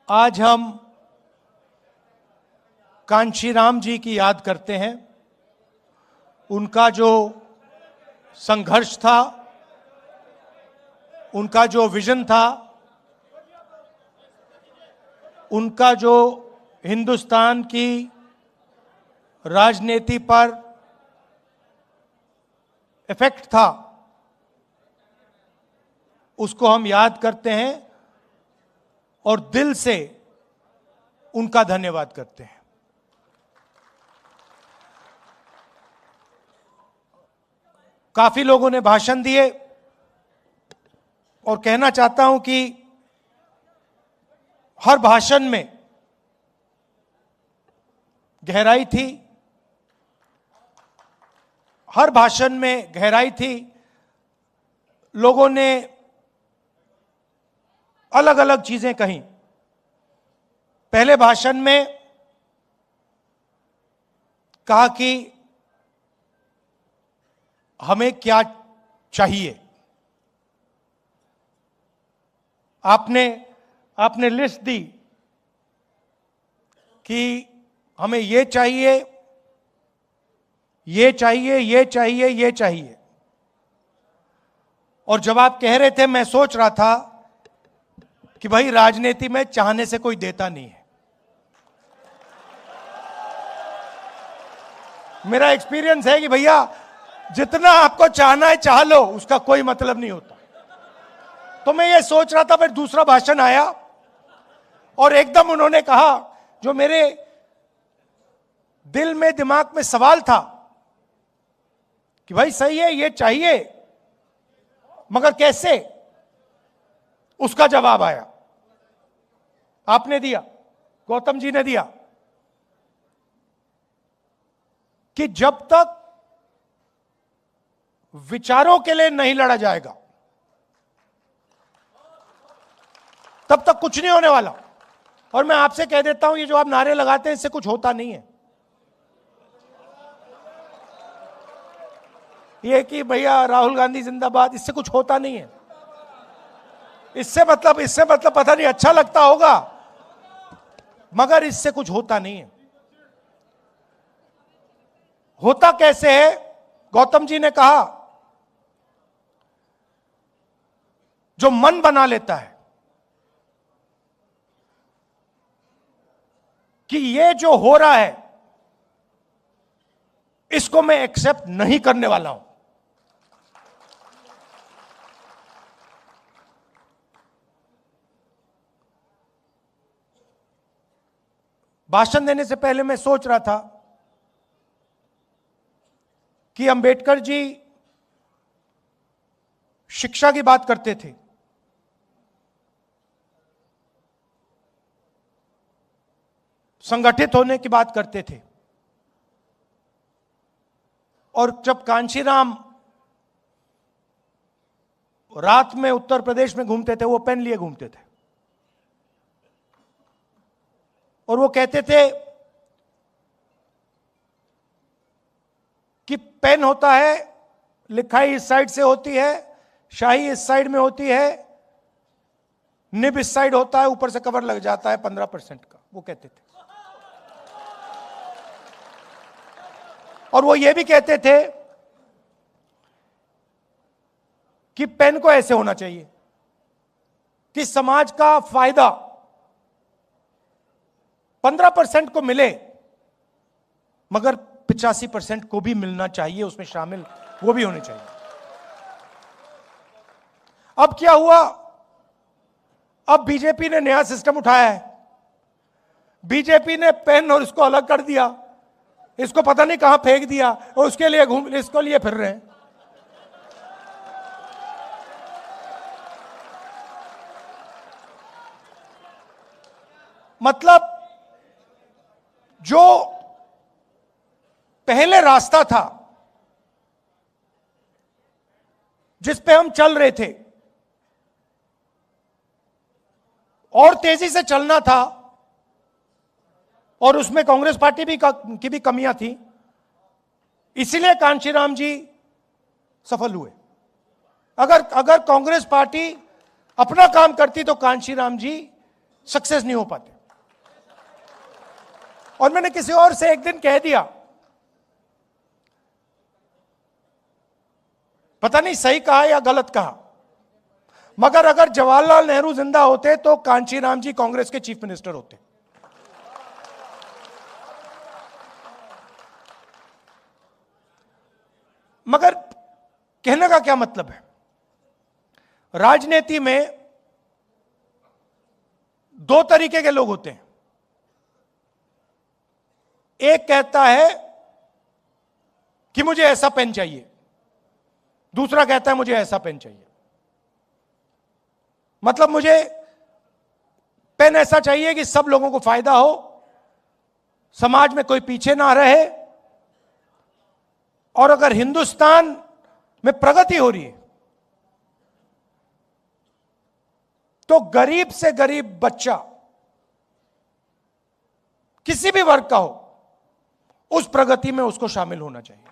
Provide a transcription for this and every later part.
आज हम कांशीराम जी की याद करते हैं। उनका जो संघर्ष था, उनका जो विजन था, उनका जो हिंदुस्तान की राजनीति पर इफेक्ट था, उसको हम याद करते हैं और दिल से उनका धन्यवाद करते हैं। काफी लोगों ने भाषण दिए और कहना चाहता हूं कि हर भाषण में गहराई थी, हर भाषण में गहराई थी। लोगों ने अलग अलग चीजें कही। पहले भाषण में कहा कि हमें क्या चाहिए। आपने लिस्ट दी कि हमें ये चाहिए, ये चाहिए, ये चाहिए, ये चाहिए। और जब आप कह रहे थे, मैं सोच रहा था कि भाई राजनीति में चाहने से कोई देता नहीं है। मेरा एक्सपीरियंस है कि भैया जितना आपको चाहना है चाह लो, उसका कोई मतलब नहीं होता। तो मैं ये सोच रहा था, फिर दूसरा भाषण आया और एकदम उन्होंने कहा जो मेरे दिल में दिमाग में सवाल था कि भाई सही है, ये चाहिए, मगर कैसे? उसका जवाब आया, आपने दिया, गौतम जी ने दिया कि जब तक विचारों के लिए नहीं लड़ा जाएगा तब तक कुछ नहीं होने वाला। और मैं आपसे कह देता हूं, ये जो आप नारे लगाते हैं, इससे कुछ होता नहीं है। ये कि भैया राहुल गांधी जिंदाबाद, इससे कुछ होता नहीं है। इससे मतलब पता नहीं अच्छा लगता होगा, मगर इससे कुछ होता नहीं है। होता कैसे है? गौतम जी ने कहा, जो मन बना लेता है कि ये जो हो रहा है इसको मैं एक्सेप्ट नहीं करने वाला हूं। भाषण देने से पहले मैं सोच रहा था कि अंबेडकर जी शिक्षा की बात करते थे, संगठित होने की बात करते थे, और जब कांशीराम रात में उत्तर प्रदेश में घूमते थे, वो पेन लिए घूमते थे और वो कहते थे कि पेन होता है, लिखाई इस साइड से होती है, शाही इस साइड में होती है, निब इस साइड होता है, ऊपर से कवर लग जाता है 15% का, वो कहते थे। और वो ये भी कहते थे कि पेन को ऐसे होना चाहिए कि समाज का फायदा 15% को मिले, मगर 85% को भी मिलना चाहिए, उसमें शामिल वो भी होने चाहिए। अब क्या हुआ? अब बीजेपी ने नया सिस्टम उठाया है। बीजेपी ने पेन और इसको अलग कर दिया, इसको पता नहीं कहां फेंक दिया, और उसके लिए इसको लिए फिर रहे हैं। मतलब जो पहले रास्ता था जिस पे हम चल रहे थे, और तेजी से चलना था, और उसमें कांग्रेस पार्टी की भी कमियां थी, इसीलिए कांशीराम जी सफल हुए। अगर कांग्रेस पार्टी अपना काम करती तो कांशीराम जी सक्सेस नहीं हो पाते। और मैंने किसी और से एक दिन कह दिया, पता नहीं सही कहा या गलत कहा, मगर अगर जवाहरलाल नेहरू जिंदा होते तो कांचीराम जी कांग्रेस के चीफ मिनिस्टर होते। मगर कहने का क्या मतलब है, राजनीति में दो तरीके के लोग होते हैं। एक कहता है कि मुझे ऐसा पेन चाहिए, दूसरा कहता है मुझे ऐसा पेन चाहिए। मतलब मुझे पेन ऐसा चाहिए कि सब लोगों को फायदा हो, समाज में कोई पीछे ना रहे, और अगर हिंदुस्तान में प्रगति हो रही है तो गरीब से गरीब बच्चा किसी भी वर्ग का हो, उस प्रगति में उसको शामिल होना चाहिए।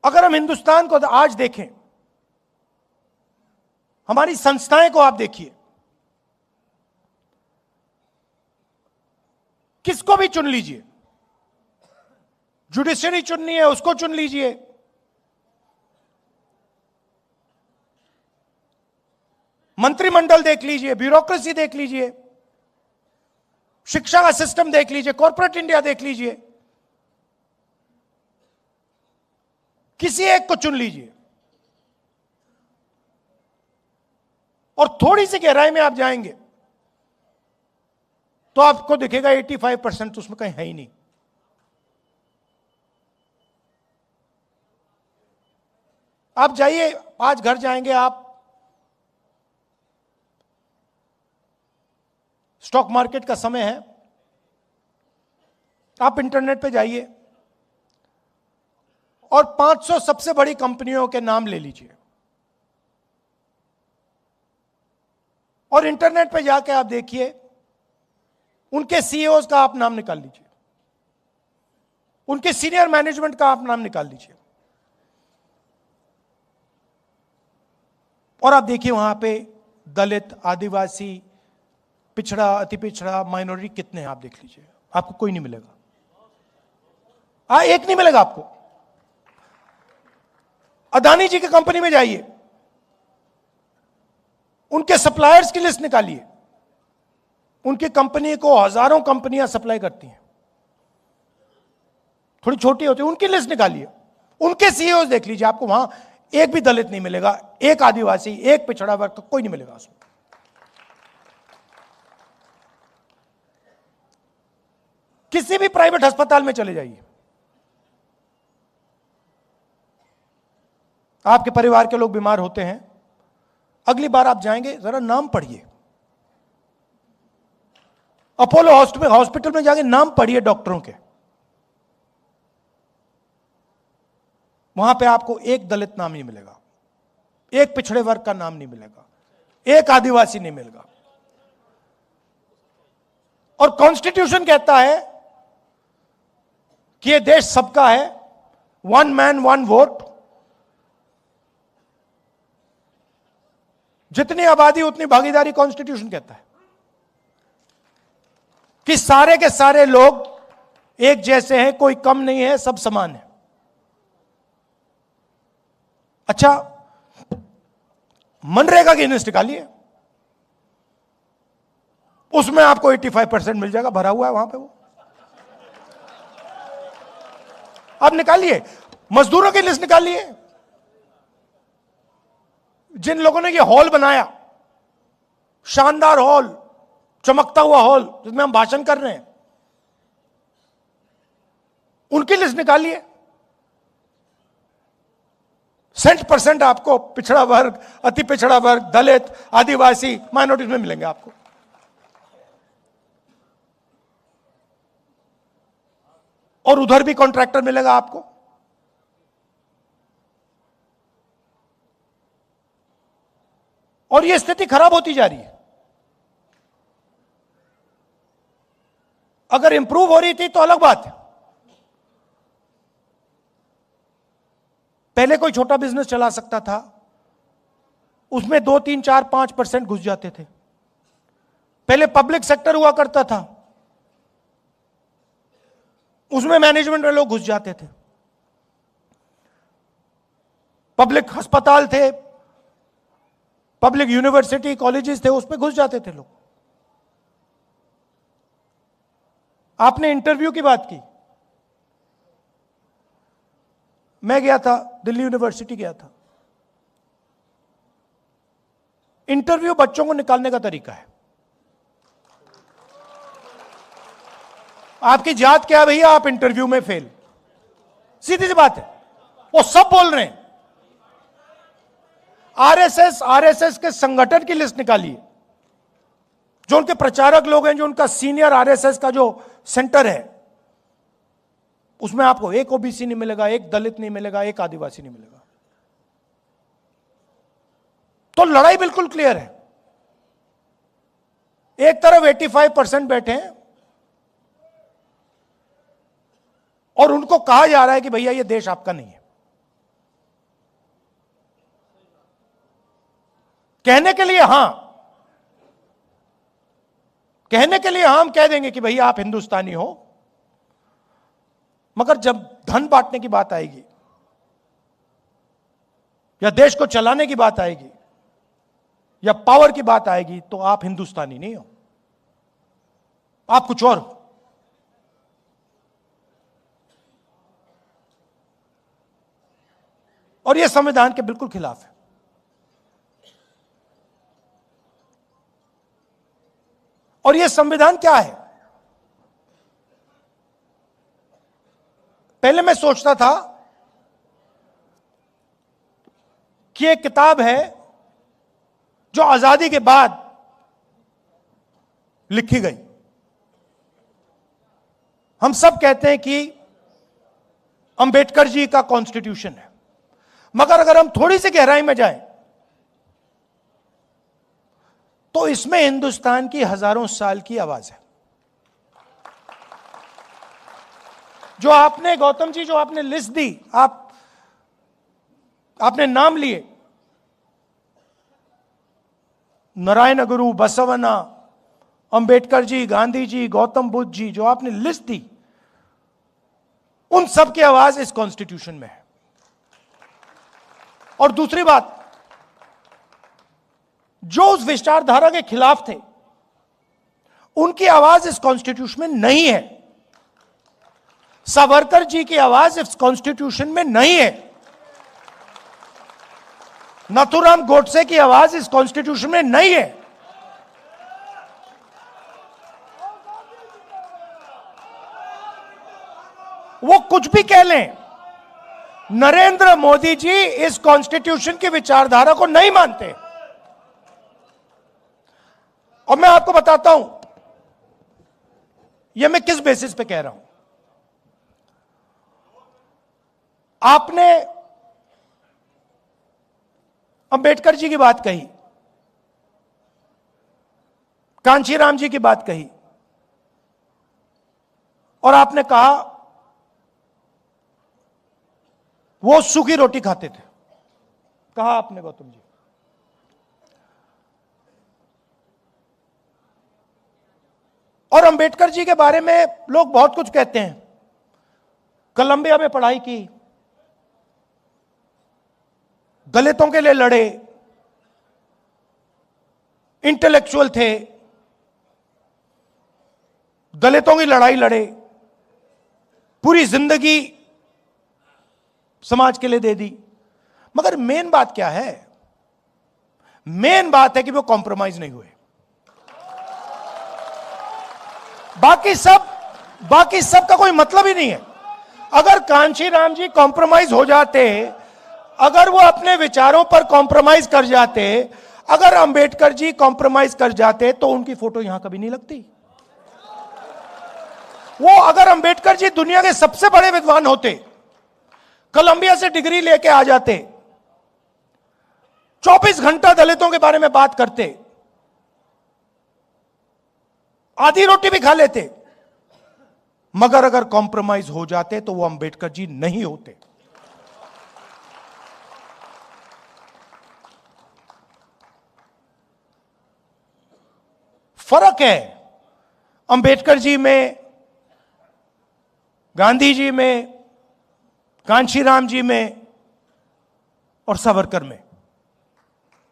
अगर हम हिंदुस्तान को आज देखें, हमारी संस्थाएं को आप देखिए, किसको भी चुन लीजिए, जुडिशरी चुननी है उसको चुन लीजिए, मंत्रिमंडल देख लीजिए, ब्यूरोक्रेसी देख लीजिए, शिक्षा का सिस्टम देख लीजिए, कॉर्पोरेट इंडिया देख लीजिए, किसी एक को चुन लीजिए और थोड़ी सी गहराई में आप जाएंगे तो आपको दिखेगा 85% उसमें कहीं है ही नहीं। आप जाइए, आज घर जाएंगे आप, स्टॉक मार्केट का समय है, आप इंटरनेट पे जाइए और 500 सबसे बड़ी कंपनियों के नाम ले लीजिए और इंटरनेट पे जाके आप देखिए, उनके सीईओज का आप नाम निकाल लीजिए, उनके सीनियर मैनेजमेंट का आप नाम निकाल लीजिए और आप देखिए वहां पे दलित, आदिवासी, पिछड़ा, अति पिछड़ा, माइनॉरिटी कितने हैं आप देख लीजिए, आपको कोई नहीं मिलेगा। एक नहीं मिलेगा आपको। अदानी जी की कंपनी में जाइए, उनके सप्लायर्स की लिस्ट निकालिए, उनकी कंपनी को हजारों कंपनियां सप्लाई करती हैं, थोड़ी छोटी होती है, उनकी लिस्ट निकालिए, उनके सीईओ देख लीजिए, आपको वहां एक भी दलित नहीं मिलेगा, एक आदिवासी, एक पिछड़ा वर्ग का कोई नहीं मिलेगा उसमें। किसी भी प्राइवेट अस्पताल में चले जाइए, आपके परिवार के लोग बीमार होते हैं, अगली बार आप जाएंगे जरा नाम पढ़िए, अपोलो हॉस्पिटल में जाके नाम पढ़िए डॉक्टरों के, वहां पे आपको एक दलित नाम नहीं मिलेगा, एक पिछड़े वर्ग का नाम नहीं मिलेगा, एक आदिवासी नहीं मिलेगा। और कॉन्स्टिट्यूशन कहता है कि यह देश सबका है, वन मैन वन वोट, जितनी आबादी उतनी भागीदारी, कॉन्स्टिट्यूशन कहता है कि सारे के सारे लोग एक जैसे हैं, कोई कम नहीं है, सब समान है। अच्छा, मनरेगा की लिस्ट निकालिए, उसमें आपको 85% मिल जाएगा, भरा हुआ है वहां पे वो, आप निकालिए। मजदूरों की लिस्ट निकालिए, जिन लोगों ने ये हॉल बनाया, शानदार हॉल, चमकता हुआ हॉल जिसमें हम भाषण कर रहे हैं, उनकी लिस्ट निकालिए। 60% आपको पिछड़ा वर्ग, अति पिछड़ा वर्ग, दलित, आदिवासी, माइनॉरिटीज में मिलेंगे आपको। और उधर भी कॉन्ट्रैक्टर मिलेगा आपको। और यह स्थिति खराब होती जा रही है। अगर इंप्रूव हो रही थी तो अलग बात है। पहले कोई छोटा बिजनेस चला सकता था, उसमें 2, 3, 4, 5% घुस जाते थे। पहले पब्लिक सेक्टर हुआ करता था, उसमें मैनेजमेंट में लोग घुस जाते थे। पब्लिक अस्पताल थे, पब्लिक यूनिवर्सिटी कॉलेजेस थे, उसमें घुस जाते थे लोग। आपने इंटरव्यू की बात की, मैं गया था, दिल्ली यूनिवर्सिटी गया था। इंटरव्यू बच्चों को निकालने का तरीका है। आपकी जात क्या है भैया, आप इंटरव्यू में फेल, सीधी सी बात है। वो सब बोल रहे हैं। आरएसएस के संगठन की लिस्ट निकालिए, जो उनके प्रचारक लोग हैं, जो उनका सीनियर आरएसएस का जो सेंटर है, उसमें आपको एक ओबीसी नहीं मिलेगा, एक दलित नहीं मिलेगा, एक आदिवासी नहीं मिलेगा। तो लड़ाई बिल्कुल क्लियर है। एक तरफ 85% बैठे हैं और उनको कहा जा रहा है कि भैया ये देश आपका नहीं है। कहने के लिए हां, कहने के लिए हम कह देंगे कि भैया आप हिंदुस्तानी हो, मगर जब धन बांटने की बात आएगी या देश को चलाने की बात आएगी या पावर की बात आएगी, तो आप हिंदुस्तानी नहीं हो, आप कुछ और हो। और यह संविधान के बिल्कुल खिलाफ है। और यह संविधान क्या है? पहले मैं सोचता था कि एक किताब है जो आजादी के बाद लिखी गई। हम सब कहते हैं कि अंबेडकर जी का कॉन्स्टिट्यूशन है, मगर अगर हम थोड़ी सी गहराई में जाएं तो इसमें हिंदुस्तान की हजारों साल की आवाज है। जो आपने, गौतम जी, जो आपने लिस्ट दी, आपने नाम लिए, नारायण गुरु, बसवन्ना, अंबेडकर जी, गांधी जी, गौतम बुद्ध जी, जो आपने लिस्ट दी, उन सब की आवाज इस कॉन्स्टिट्यूशन में है। और दूसरी बात, जो उस विचारधारा के खिलाफ थे, उनकी आवाज इस कॉन्स्टिट्यूशन में नहीं है। सावरकर जी की आवाज इस कॉन्स्टिट्यूशन में नहीं है। नाथूराम गोडसे की आवाज इस कॉन्स्टिट्यूशन में नहीं है। वो कुछ भी कह लें, नरेंद्र मोदी जी इस कॉन्स्टिट्यूशन की विचारधारा को नहीं मानते। और मैं आपको बताता हूं यह मैं किस बेसिस पे कह रहा हूं। आपने अंबेडकर जी की बात कही, कांशीराम जी की बात कही, और आपने कहा वो सूखी रोटी खाते थे, कहा आपने गौतम जी। और अंबेडकर जी के बारे में लोग बहुत कुछ कहते हैं। कोलंबिया में पढ़ाई की, दलितों के लिए लड़े, इंटेलेक्चुअल थे, दलितों की लड़ाई लड़े, पूरी जिंदगी समाज के लिए दे दी। मगर मेन बात क्या है? मेन बात है कि वो कॉम्प्रोमाइज नहीं हुए। बाकी सब का कोई मतलब ही नहीं है। अगर कांशीराम जी कॉम्प्रोमाइज हो जाते, अगर वो अपने विचारों पर कॉम्प्रोमाइज कर जाते, अगर अंबेडकर जी कॉम्प्रोमाइज कर जाते, तो उनकी फोटो यहां कभी नहीं लगती। वो, अगर अंबेडकर जी दुनिया के सबसे बड़े विद्वान होते, कोलंबिया से डिग्री लेके आ जाते, 24 घंटा दलितों के बारे में बात करते, आधी रोटी भी खा लेते, मगर अगर कॉम्प्रोमाइज हो जाते तो वो अंबेडकर जी नहीं होते। फर्क है अंबेडकर जी में, गांधी जी में, कांशीराम जी में और सावरकर में।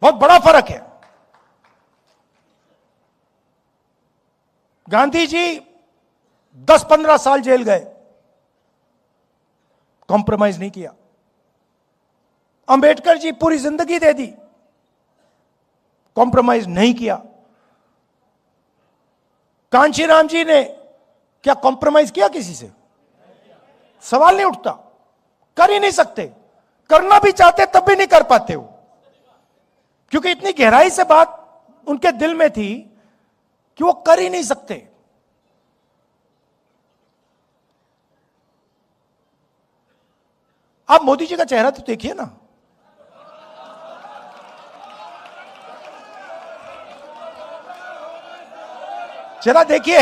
बहुत बड़ा फर्क है। गांधी जी 10-15 साल जेल गए, कॉम्प्रोमाइज नहीं किया। अंबेडकर जी पूरी जिंदगी दे दी, कॉम्प्रोमाइज नहीं किया। कांशीराम जी ने क्या कॉम्प्रोमाइज किया किसी से? सवाल नहीं उठता, कर ही नहीं सकते। करना भी चाहते तब भी नहीं कर पाते हो, क्योंकि इतनी गहराई से बात उनके दिल में थी कि वो कर ही नहीं सकते। आप मोदी जी का चेहरा तो देखिए ना, जरा देखिए।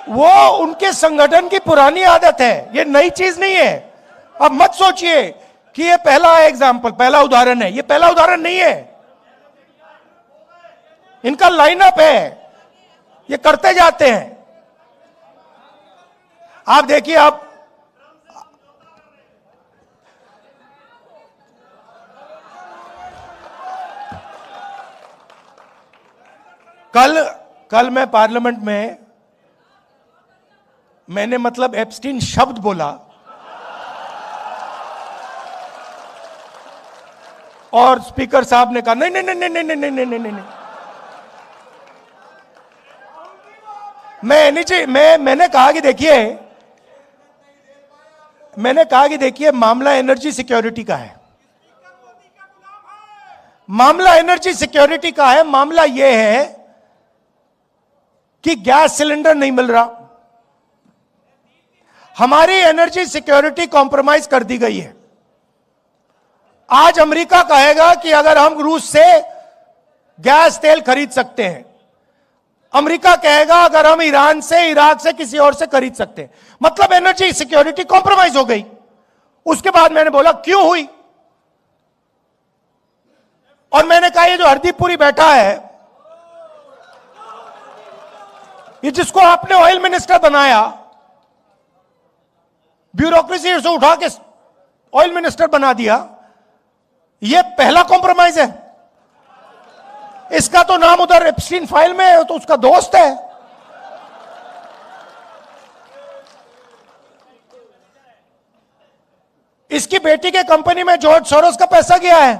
वो उनके संगठन की पुरानी आदत है, ये नई चीज नहीं है। अब मत सोचिए कि ये पहला एग्जाम्पल, पहला उदाहरण है। ये पहला उदाहरण नहीं है, इनका लाइनअप है, ये करते जाते हैं। आप देखिए, आप कल मैं पार्लियामेंट में मैंने मतलब एप्स्टीन शब्द बोला और स्पीकर साहब ने कहा नहीं नहीं नहीं नहीं नहीं नहीं नहीं नहीं नहीं, मैं नहीं चाहिए। मैंने कहा कि देखिए मामला एनर्जी सिक्योरिटी का है, मामला एनर्जी सिक्योरिटी का है। मामला यह है कि गैस सिलेंडर नहीं मिल रहा, हमारी एनर्जी सिक्योरिटी कॉम्प्रोमाइज कर दी गई है। आज अमेरिका कहेगा कि अगर हम रूस से गैस तेल खरीद सकते हैं, अमेरिका कहेगा अगर हम ईरान से, इराक से, किसी और से खरीद सकते हैं, मतलब एनर्जी सिक्योरिटी कॉम्प्रोमाइज हो गई। उसके बाद मैंने बोला क्यों हुई, और मैंने कहा ये जो हरदीपपुरी बैठा है, ये जिसको आपने ऑयल मिनिस्टर बनाया, ब्यूरोक्रेसी से उठा के ऑयल मिनिस्टर बना दिया, ये पहला कॉम्प्रोमाइज है। इसका तो नाम उधर एप्स्टीन फाइल में है, तो उसका दोस्त है। इसकी बेटी के कंपनी में जॉर्ज सोरोस का पैसा गया है।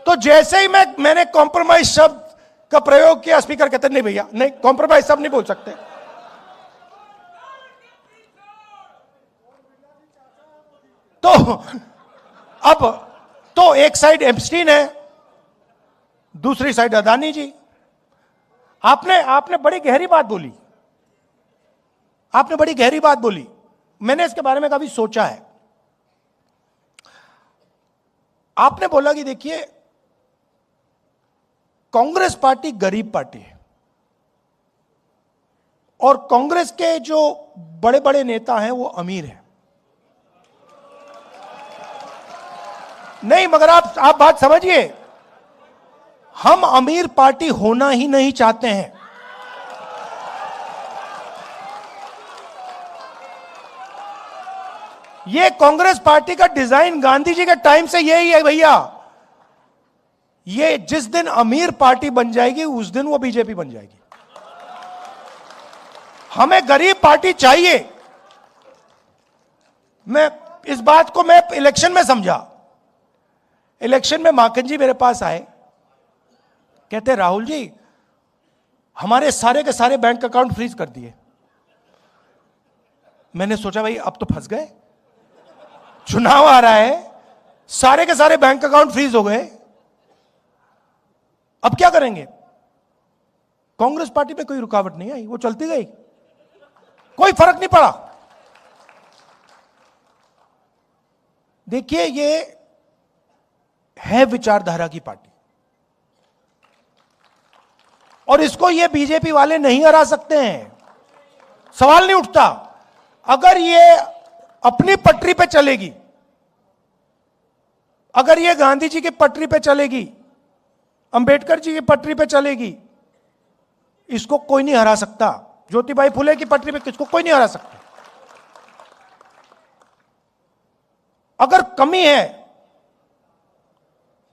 तो जैसे ही मैंने कॉम्प्रोमाइज शब्द का प्रयोग किया, स्पीकर कहते नहीं भैया, नहीं कॉम्प्रोमाइज सब नहीं बोल सकते। तो अब तो एक साइड एप्स्टीन है, दूसरी साइड अदानी जी। आपने बड़ी गहरी बात बोली, आपने बड़ी गहरी बात बोली। मैंने इसके बारे में काफी सोचा है। आपने बोला कि देखिए कांग्रेस पार्टी गरीब पार्टी है, और कांग्रेस के जो बड़े बड़े नेता हैं वो अमीर हैं। नहीं, मगर आप बात समझिए, हम अमीर पार्टी होना ही नहीं चाहते हैं। ये कांग्रेस पार्टी का डिजाइन गांधी जी के टाइम से यही है भैया। ये जिस दिन अमीर पार्टी बन जाएगी उस दिन वो बीजेपी बन जाएगी। हमें गरीब पार्टी चाहिए। मैं इस बात को मैं इलेक्शन में समझा। इलेक्शन में माखन जी मेरे पास आए, कहते राहुल जी हमारे सारे के सारे बैंक अकाउंट फ्रीज कर दिए। मैंने सोचा भाई अब तो फंस गए, चुनाव आ रहा है, सारे के सारे बैंक अकाउंट फ्रीज हो गए, अब क्या करेंगे। कांग्रेस पार्टी पे कोई रुकावट नहीं आई, वो चलती गई, कोई फर्क नहीं पड़ा। देखिए ये है विचारधारा की पार्टी, और इसको ये बीजेपी वाले नहीं हरा सकते हैं। सवाल नहीं उठता। अगर ये अपनी पटरी पे चलेगी, अगर ये गांधी जी की पटरी पे चलेगी, अंबेडकर जी की पटरी पे चलेगी, इसको कोई नहीं हरा सकता। ज्योतिबाई फुले की पटरी पे किसको कोई नहीं हरा सकता। अगर कमी है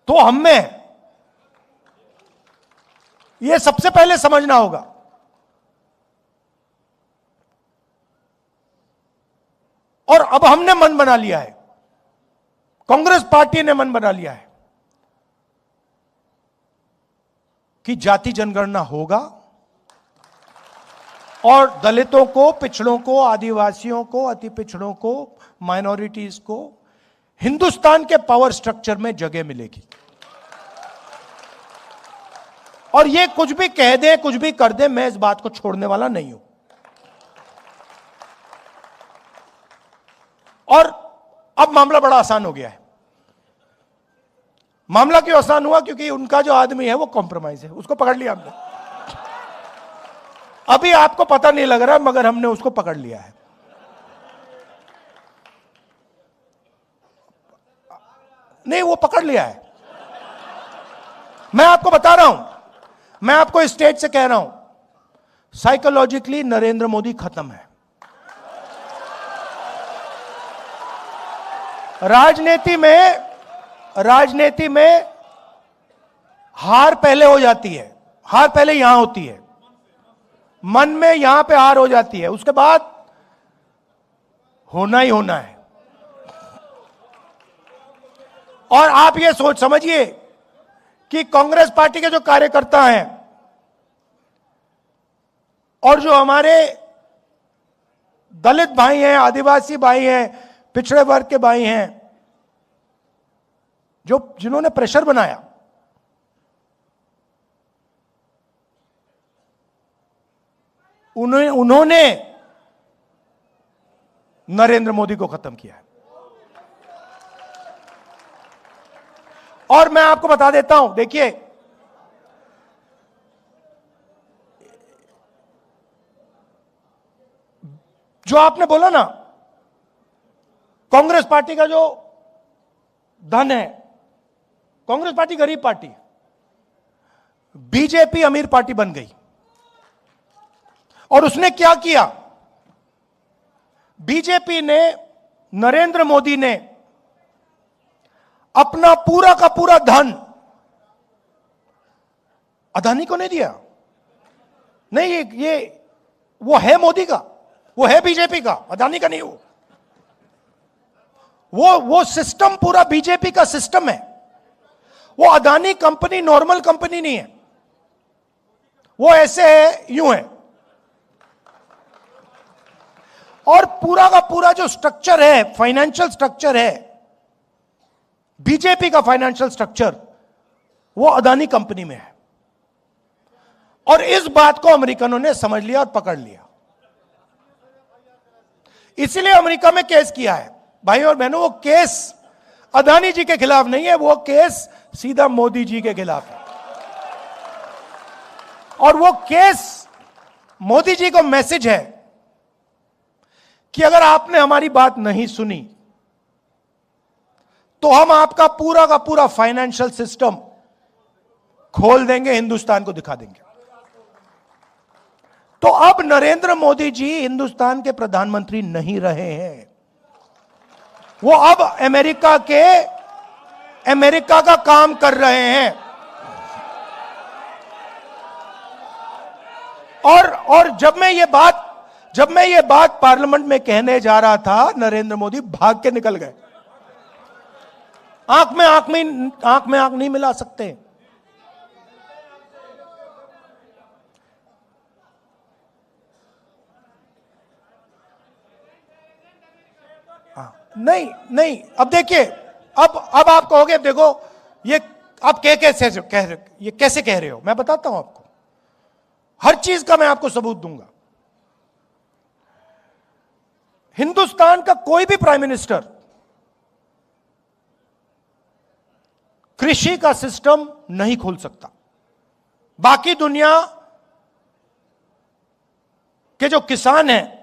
तो हम में है, यह सबसे पहले समझना होगा। और अब हमने मन बना लिया है, कांग्रेस पार्टी ने मन बना लिया है कि जाति जनगणना होगा और दलितों को, पिछड़ों को, आदिवासियों को, अति पिछड़ों को, माइनॉरिटीज को हिंदुस्तान के पावर स्ट्रक्चर में जगह मिलेगी। और ये कुछ भी कह दे, कुछ भी कर दे, मैं इस बात को छोड़ने वाला नहीं हूं। और अब मामला बड़ा आसान हो गया है। मामला क्यों आसान हुआ? क्योंकि उनका जो आदमी है वो कॉम्प्रोमाइज है, उसको पकड़ लिया हमने। अभी आपको पता नहीं लग रहा, मगर हमने उसको पकड़ लिया है। नहीं, वो पकड़ लिया है। मैं आपको बता रहा हूं, मैं आपको स्टेज से कह रहा हूं, साइकोलॉजिकली नरेंद्र मोदी खत्म है। राजनीति में हार पहले हो जाती है, हार पहले यहां होती है, मन में यहां पे हार हो जाती है, उसके बाद होना ही होना है। और आप ये सोच समझिए कि कांग्रेस पार्टी के जो कार्यकर्ता हैं और जो हमारे दलित भाई हैं, आदिवासी भाई हैं, पिछड़े वर्ग के भाई हैं, जिन्होंने प्रेशर बनाया, उन्होंने नरेंद्र मोदी को खत्म किया है। और मैं आपको बता देता हूं, देखिए, जो आपने बोला ना, कांग्रेस पार्टी का जो धन है, कांग्रेस पार्टी गरीब पार्टी, बीजेपी अमीर पार्टी बन गई। और उसने क्या किया? बीजेपी ने, नरेंद्र मोदी ने अपना पूरा का पूरा धन अदानी को नहीं दिया। नहीं, ये वो है मोदी का, वो है बीजेपी का, अदानी का नहीं। वो सिस्टम पूरा बीजेपी का सिस्टम है। वो अदानी कंपनी नॉर्मल कंपनी नहीं है, वो ऐसे है, यूं है। और पूरा का पूरा जो स्ट्रक्चर है, फाइनेंशियल स्ट्रक्चर है, बीजेपी का फाइनेंशियल स्ट्रक्चर, वो अदानी कंपनी में है। और इस बात को अमेरिकनों ने समझ लिया और पकड़ लिया। इसलिए अमेरिका में केस किया है। भाई और बहनों, वो केस अदानी जी के खिलाफ नहीं है, वो केस सीधा मोदी जी के खिलाफ है। और वो केस मोदी जी को मैसेज है कि अगर आपने हमारी बात नहीं सुनी तो हम आपका पूरा का पूरा फाइनेंशियल सिस्टम खोल देंगे, हिंदुस्तान को दिखा देंगे। तो अब नरेंद्र मोदी जी हिंदुस्तान के प्रधानमंत्री नहीं रहे हैं, वो अब अमेरिका का काम कर रहे हैं। और जब मैं ये बात पार्लियामेंट में कहने जा रहा था, नरेंद्र मोदी भाग के निकल गए। आंख में आंख नहीं मिला सकते। नहीं, अब देखिए, अब आप कहोगे, देखो ये आप कैसे कह रहे हो, मैं बताता हूं आपको, हर चीज का मैं आपको सबूत दूंगा। हिंदुस्तान का कोई भी प्राइम मिनिस्टर कृषि का सिस्टम नहीं खोल सकता। बाकी दुनिया के जो किसान हैं,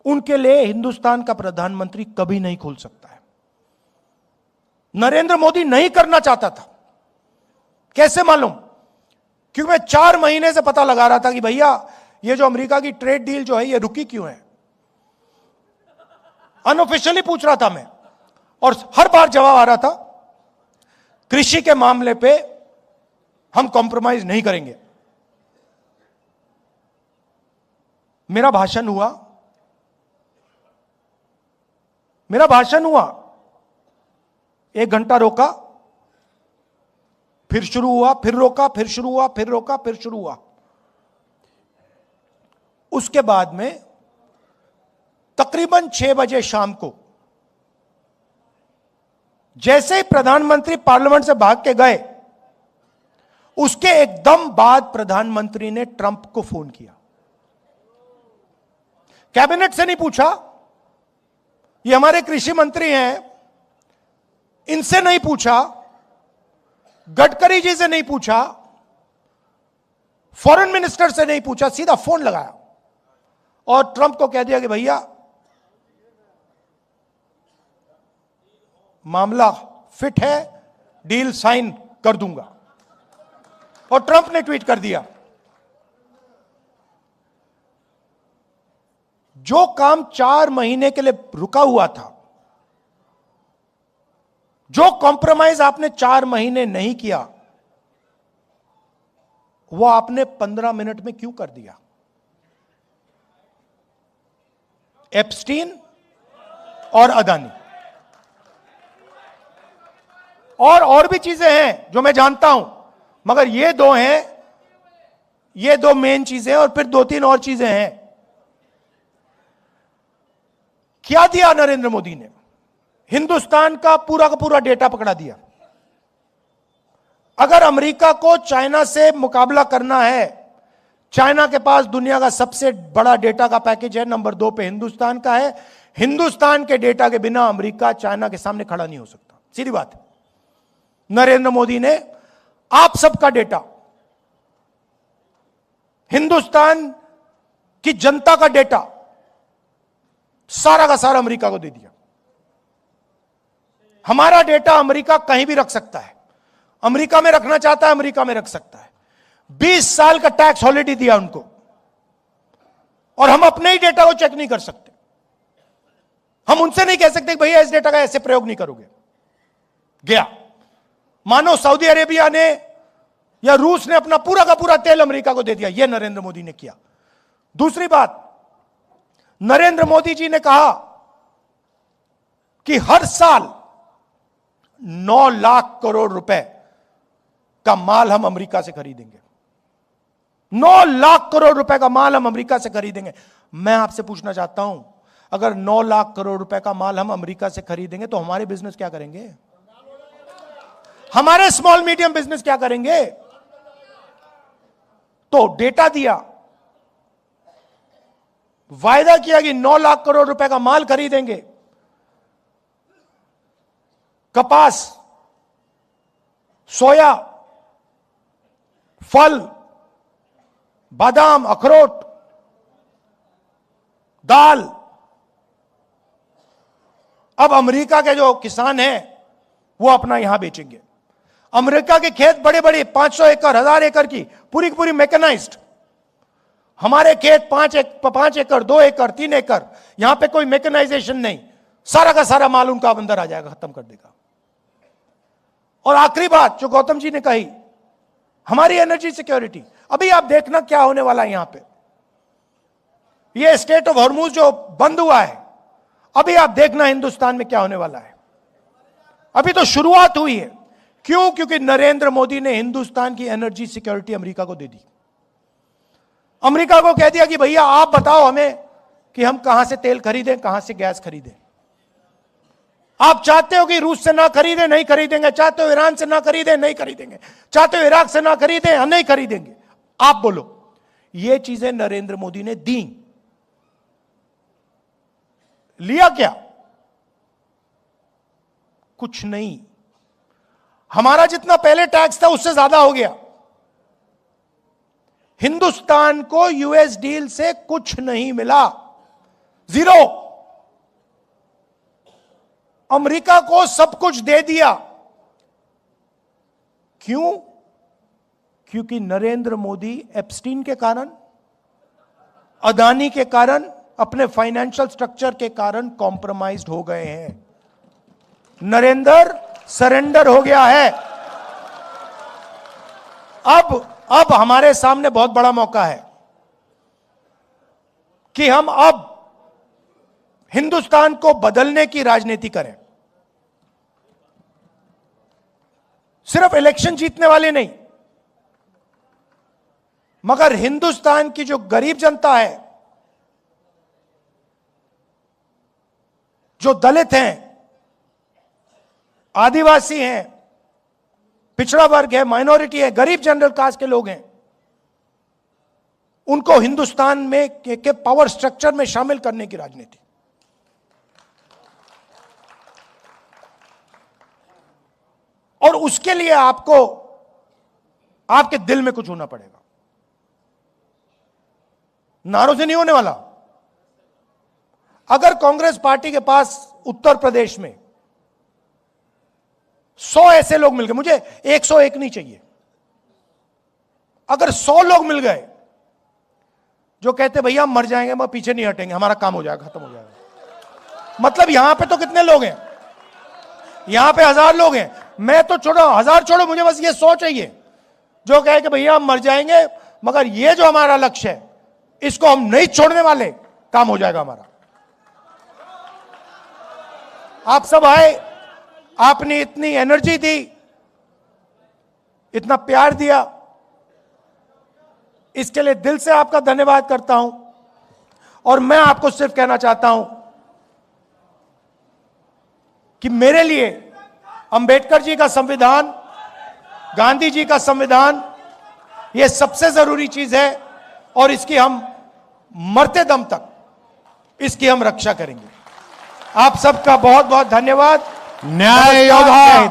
उनके लिए हिंदुस्तान का प्रधानमंत्री कभी नहीं खोल सकता है। नरेंद्र मोदी नहीं करना चाहता था, कैसे मालूम? क्योंकि मैं 4 महीने से पता लगा रहा था कि भैया ये जो अमेरिका की ट्रेड डील जो है ये रुकी क्यों है। अनऑफिशियली पूछ रहा था मैं, और हर बार जवाब आ रहा था, कृषि के मामले पे हम कॉम्प्रोमाइज नहीं करेंगे। मेरा भाषण हुआ, 1 घंटा रोका, फिर शुरू हुआ, फिर रोका, फिर शुरू हुआ, फिर रोका, फिर शुरू हुआ। उसके बाद में तकरीबन 6 बजे शाम को जैसे ही प्रधानमंत्री पार्लियामेंट से भाग के गए, उसके एकदम बाद प्रधानमंत्री ने ट्रंप को फोन किया। कैबिनेट से नहीं पूछा, ये हमारे कृषि मंत्री हैं, इनसे नहीं पूछा, गडकरी जी से नहीं पूछा, फॉरेन मिनिस्टर से नहीं पूछा, सीधा फोन लगाया और ट्रंप को कह दिया कि भैया मामला फिट है, डील साइन कर दूंगा। और ट्रंप ने ट्वीट कर दिया, जो काम 4 महीने के लिए रुका हुआ था, जो कॉम्प्रोमाइज आपने 4 महीने नहीं किया, वो आपने 15 मिनट में क्यों कर दिया? एप्स्टीन और अदानी और भी चीजें हैं जो मैं जानता हूं, मगर ये 2 हैं, ये 2 मेन चीजें, और फिर 2-3 और चीजें हैं। क्या दिया नरेंद्र मोदी ने? हिंदुस्तान का पूरा डेटा पकड़ा दिया। अगर अमेरिका को चाइना से मुकाबला करना है, चाइना के पास दुनिया का सबसे बड़ा डेटा का पैकेज है, नंबर 2 पे हिंदुस्तान का है। हिंदुस्तान के डेटा के बिना अमेरिका चाइना के सामने खड़ा नहीं हो सकता, सीधी बात है। नरेंद्र मोदी ने आप सबका डेटा, हिंदुस्तान की जनता का डेटा, सारा का सारा अमेरिका को दे दिया। हमारा डेटा अमेरिका कहीं भी रख सकता है, अमेरिका में रखना चाहता है अमेरिका में रख सकता है। 20 साल का टैक्स हॉलिडे दिया उनको, और हम अपने ही डेटा को चेक नहीं कर सकते। हम उनसे नहीं कह सकते भैया इस डेटा का ऐसे प्रयोग नहीं करोगे। गया, मानो सऊदी अरेबिया ने या रूस ने अपना पूरा का पूरा तेल अमेरिका को दे दिया। यह नरेंद्र मोदी ने किया। दूसरी बात, नरेंद्र मोदी जी ने कहा कि हर साल 9 लाख करोड़ रुपए का माल हम अमेरिका से खरीदेंगे। 9 लाख करोड़ रुपए का माल हम अमेरिका से खरीदेंगे। मैं आपसे पूछना चाहता हूं, अगर 9 लाख करोड़ रुपए का माल हम अमेरिका से खरीदेंगे तो हमारे बिजनेस क्या करेंगे? हमारे स्मॉल मीडियम बिजनेस क्या करेंगे? तो डेटा दिया, वायदा किया कि 9 लाख करोड़ रुपए का माल खरीदेंगे। कपास, सोया, फल, बादाम, अखरोट, दाल। अब अमेरिका के जो किसान हैं वो अपना यहां बेचेंगे। अमेरिका के खेत बड़े बड़े 500 एकड़, 1000 एकड़ की पूरी मैकेनाइज्ड। हमारे खेत 5 एकड़, 2 एकड़, 3 एकड़, यहां पे कोई मैकेनाइजेशन नहीं। सारा का सारा माल उनका अंदर आ जाएगा, खत्म कर देगा। और आखिरी बात जो गौतम जी ने कही, हमारी एनर्जी सिक्योरिटी। अभी आप देखना क्या होने वाला है यहां पे। ये स्टेट ऑफ हॉर्मुज जो बंद हुआ है, अभी आप देखना हिंदुस्तान में क्या होने वाला है। अभी तो शुरुआत हुई है। क्यों? क्योंकि नरेंद्र मोदी ने हिंदुस्तान की एनर्जी सिक्योरिटी अमेरिका को दे दी। अमेरिका को कह दिया कि भैया आप बताओ हमें कि हम कहां से तेल खरीदें, कहां से गैस खरीदें। आप चाहते हो कि रूस से ना खरीदें, नहीं खरीदेंगे। चाहते हो ईरान से ना खरीदें, नहीं खरीदेंगे। चाहते हो इराक से ना खरीदें, नहीं खरीदेंगे। आप बोलो। ये चीजें नरेंद्र मोदी ने दी। लिया क्या? कुछ नहीं। हमारा जितना पहले टैक्स था उससे ज्यादा हो गया। हिंदुस्तान को यूएस डील से कुछ नहीं मिला, जीरो। अमेरिका को सब कुछ दे दिया। क्यों? क्योंकि नरेंद्र मोदी एप्स्टीन के कारण, अदानी के कारण, अपने फाइनेंशियल स्ट्रक्चर के कारण कॉम्प्रोमाइज्ड हो गए हैं। नरेंद्र सरेंडर हो गया है। अब हमारे सामने बहुत बड़ा मौका है कि हम अब हिंदुस्तान को बदलने की राजनीति करें। सिर्फ इलेक्शन जीतने वाले नहीं, मगर हिंदुस्तान की जो गरीब जनता है, जो दलित हैं, आदिवासी हैं, पिछड़ा वर्ग है, माइनॉरिटी है, गरीब जनरल कास्ट के लोग हैं, उनको हिंदुस्तान में के पावर स्ट्रक्चर में शामिल करने की राजनीति। और उसके लिए आपको आपके दिल में कुछ होना पड़ेगा। नारों से नहीं होने वाला। अगर कांग्रेस पार्टी के पास उत्तर प्रदेश में 100 ऐसे लोग मिल गए, मुझे 101 नहीं चाहिए, अगर 100 लोग मिल गए जो कहते भैया हम मर जाएंगे मगर पीछे नहीं हटेंगे, हमारा काम हो जाएगा, खत्म हो जाएगा। मतलब यहां पे तो कितने लोग हैं? यहां पे 1000 लोग हैं। मैं तो छोड़ो, 1000 छोड़ो, मुझे बस ये 100 चाहिए जो कहे कि भैया हम मर जाएंगे मगर ये जो हमारा लक्ष्य है इसको हम नहीं छोड़ने वाले, काम हो जाएगा हमारा। आप सब आए, आपने इतनी एनर्जी दी, इतना प्यार दिया, इसके लिए दिल से आपका धन्यवाद करता हूं। और मैं आपको सिर्फ कहना चाहता हूं कि मेरे लिए अंबेडकर जी का संविधान, गांधी जी का संविधान, यह सबसे जरूरी चीज है और इसकी हम मरते दम तक इसकी हम रक्षा करेंगे। आप सबका बहुत बहुत धन्यवाद। न्याय योद्धा